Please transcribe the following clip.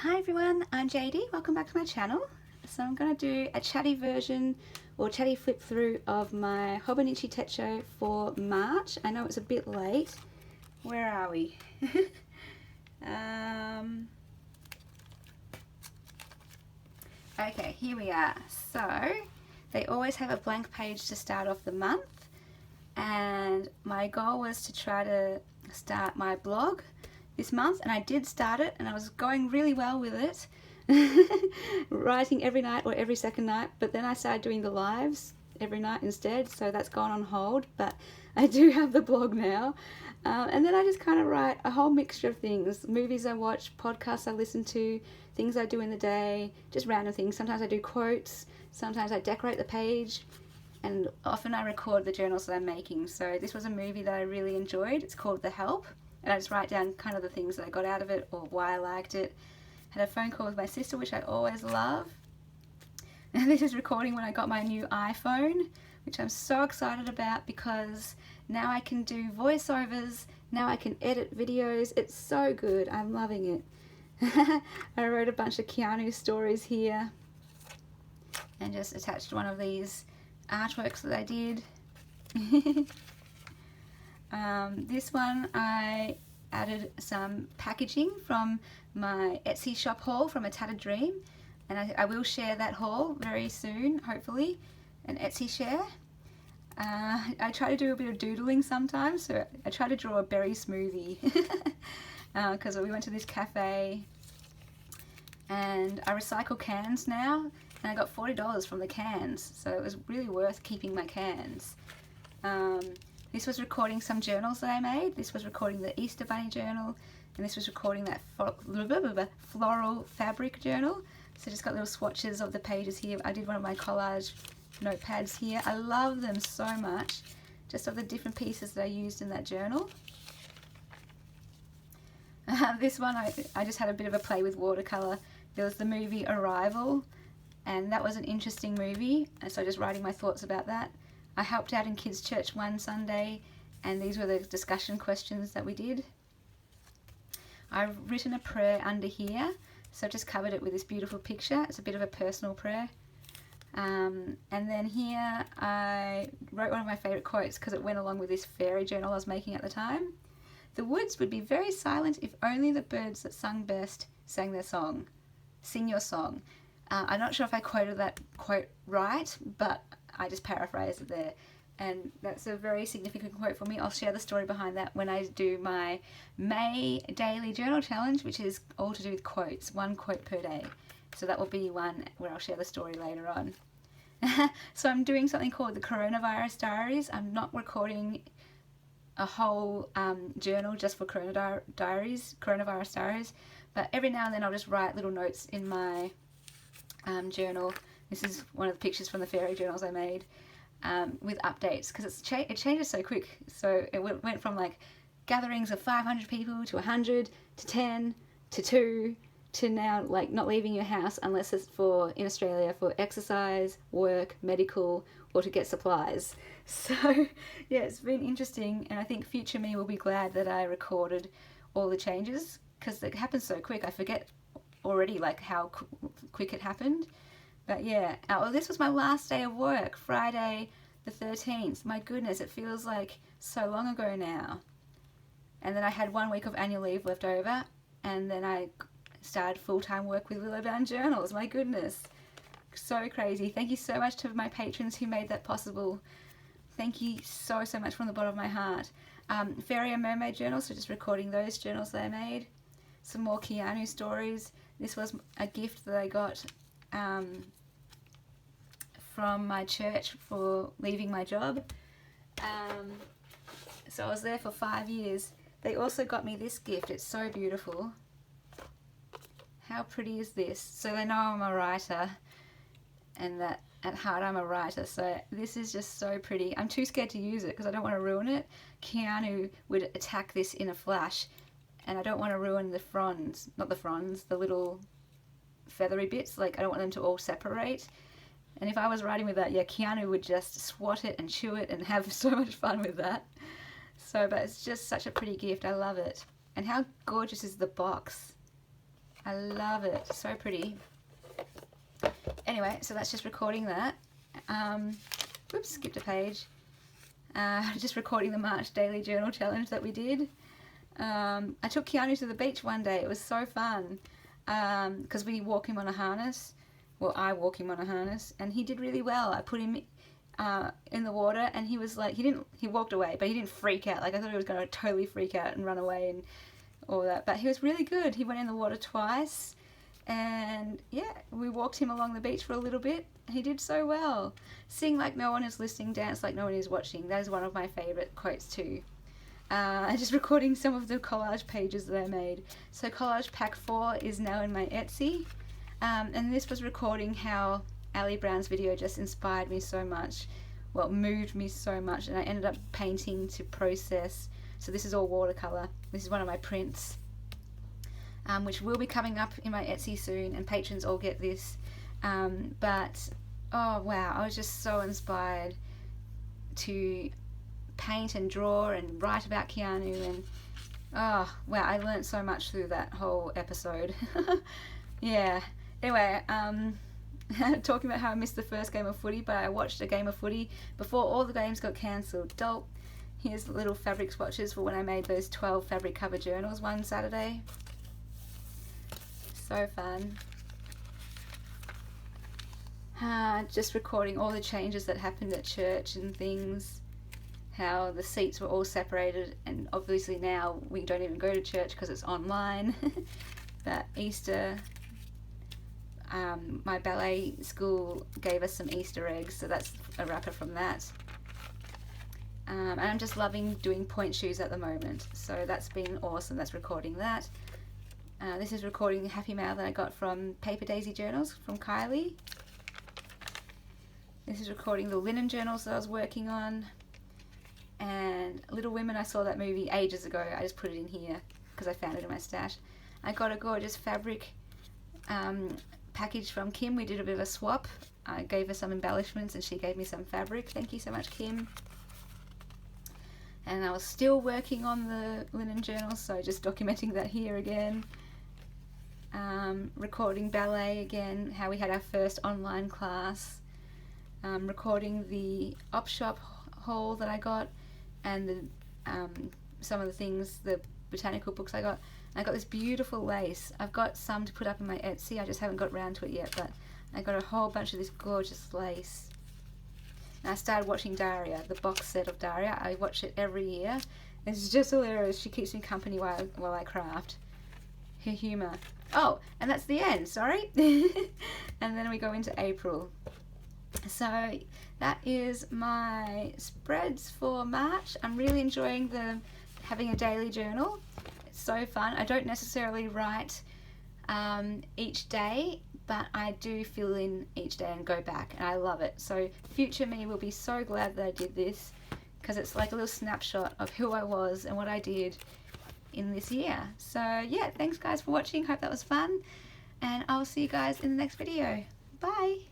Hi everyone, I'm JD. Welcome back to my channel. So I'm going to do a chatty version or chatty flip through of my Hobonichi Techo for March. I know it's a bit late. Where are we? Okay, here we are. So they always have a blank page to start off the month, and my goal was to try to start my blog this month, and I did start it and I was going really well with it. Writing every night or every second night, but then I started doing the lives every night instead, so that's gone on hold, but I do have the blog now. And then I just kind of write a whole mixture of things: movies I watch, podcasts I listen to, things I do in the day, just random things. Sometimes I do quotes, sometimes I decorate the page, and often I record the journals that I'm making. So this was a movie that I really enjoyed. It's called The Help, and I just write down kind of the things that I got out of it or why I liked it. Had a phone call with my sister, which I always love. And this is recording when I got my new iPhone, which I'm so excited about because now I can do voiceovers, now I can edit videos. It's so good, I'm loving it. I wrote a bunch of Keanu stories here and just attached one of these artworks that I did. This one I added some packaging from my Etsy shop haul from A Tattered Dream, and I will share that haul very soon, hopefully, an Etsy share. I try to do a bit of doodling sometimes, so I try to draw a berry smoothie because we went to this cafe, and I recycle cans now, and I got $40 from the cans, so it was really worth keeping my cans. This was recording some journals that I made. This was recording the Easter Bunny journal, and this was recording that floral fabric journal. So just got little swatches of the pages here. I did one of my collage notepads here. I love them so much, just of the different pieces that I used in that journal. This one I just had a bit of a play with watercolor. There was the movie Arrival, and that was an interesting movie, and so just writing my thoughts about that. I helped out in kids' church one Sunday, and these were the discussion questions that we did. I've written a prayer under here, so I've just covered it with this beautiful picture. It's a bit of a personal prayer. And then here I wrote one of my favourite quotes because it went along with this fairy journal I was making at the time. The woods would be very silent if only the birds that sung best sang their song. Sing your song. I'm not sure if I quoted that quote right, but I just paraphrased it there, and that's a very significant quote for me. I'll share the story behind that when I do my May daily journal challenge, which is all to do with quotes, one quote per day. So that will be one where I'll share the story later on. So I'm doing something called the Coronavirus Diaries. I'm not recording a whole journal just for coronavirus diaries, but every now and then I'll just write little notes in my journal. This is one of the pictures from the fairy journals I made with updates, because it changes so quick. So it went from like gatherings of 500 people to 100 to 10 to 2 to now like not leaving your house unless it's in Australia for exercise, work, medical, or to get supplies. So yeah, it's been interesting, and I think future me will be glad that I recorded all the changes, because it happens so quick. I forget already like how quick it happened. But yeah, this was my last day of work, Friday the 13th. My goodness, it feels like so long ago now. And then I had 1 week of annual leave left over, and then I started full-time work with Willowbound Journals. My goodness, so crazy. Thank you so much to my patrons who made that possible. Thank you so much from the bottom of my heart. Fairy and Mermaid journals, so just recording those journals that I made. Some more Keanu stories. This was a gift that I got from my church for leaving my job. So I was there for 5 years. They also got me this gift. It's so beautiful. How pretty is this? So they know I'm a writer, and that at heart I'm a writer. So this is just so pretty. I'm too scared to use it because I don't want to ruin it. Keanu would attack this in a flash, and I don't want to ruin the fronds, not the fronds, the little feathery bits. Like, I don't want them to all separate. And if I was writing with that, yeah, Keanu would just swat it and chew it and have so much fun with that. So, but it's just such a pretty gift. I love it. And how gorgeous is the box? I love it. So pretty. Anyway, so that's just recording that. Oops, skipped a page. Just recording the March Daily Journal Challenge that we did. I took Keanu to the beach one day. It was so fun because we walk him on a harness. Well, I walk him on a harness, and he did really well. I put him in the water, and he was like, he walked away, but he didn't freak out. Like, I thought he was going to totally freak out and run away and all that, but he was really good. He went in the water twice, and yeah, we walked him along the beach for a little bit. He did so well. Sing like no one is listening, dance like no one is watching. That is one of my favourite quotes too. Just recording some of the collage pages that I made. So collage pack 4 is now in my Etsy, and this was recording how Ali Brown's video just inspired me so much, well, moved me so much, and I ended up painting to process. So this is all watercolour. This is one of my prints, which will be coming up in my Etsy soon, and patrons all get this. But oh wow, I was just so inspired to paint and draw and write about Keanu, and oh wow, I learned so much through that whole episode. Yeah, anyway, talking about how I missed the first game of footy, but I watched a game of footy before all the games got cancelled. Dope. Here's the little fabric swatches for when I made those 12 fabric cover journals one Saturday. So fun. Just recording all the changes that happened at church and things. How the seats were all separated, and obviously now we don't even go to church because it's online. But Easter, my ballet school gave us some Easter eggs, so that's a wrapper from that. And I'm just loving doing point shoes at the moment, so that's been awesome. That's recording that. This is recording the Happy Mail that I got from Paper Daisy Journals from Kylie. This is recording the linen journals that I was working on. And Little Women, I saw that movie ages ago. I just put it in here because I found it in my stash. I got a gorgeous fabric package from Kim. We did a bit of a swap. I gave her some embellishments and she gave me some fabric. Thank you so much, Kim. And I was still working on the linen journals, so just documenting that here again. Recording ballet again, how we had our first online class. Recording the op shop haul that I got, and the some of the things, the botanical books I got. I got this beautiful lace. I've got some to put up in my Etsy. I just haven't got around to it yet, but I got a whole bunch of this gorgeous lace. And I started watching Daria, the box set of Daria. I watch it every year. It's just hilarious. She keeps me company while I craft. Her humour. Oh, and that's the end, sorry. And then we go into April. So that is my spreads for March. I'm really enjoying having a daily journal. It's so fun. I don't necessarily write each day, but I do fill in each day and go back, and I love it. So future me will be so glad that I did this, because it's like a little snapshot of who I was and what I did in this year. So yeah, thanks guys for watching. Hope that was fun, and I'll see you guys in the next video. Bye.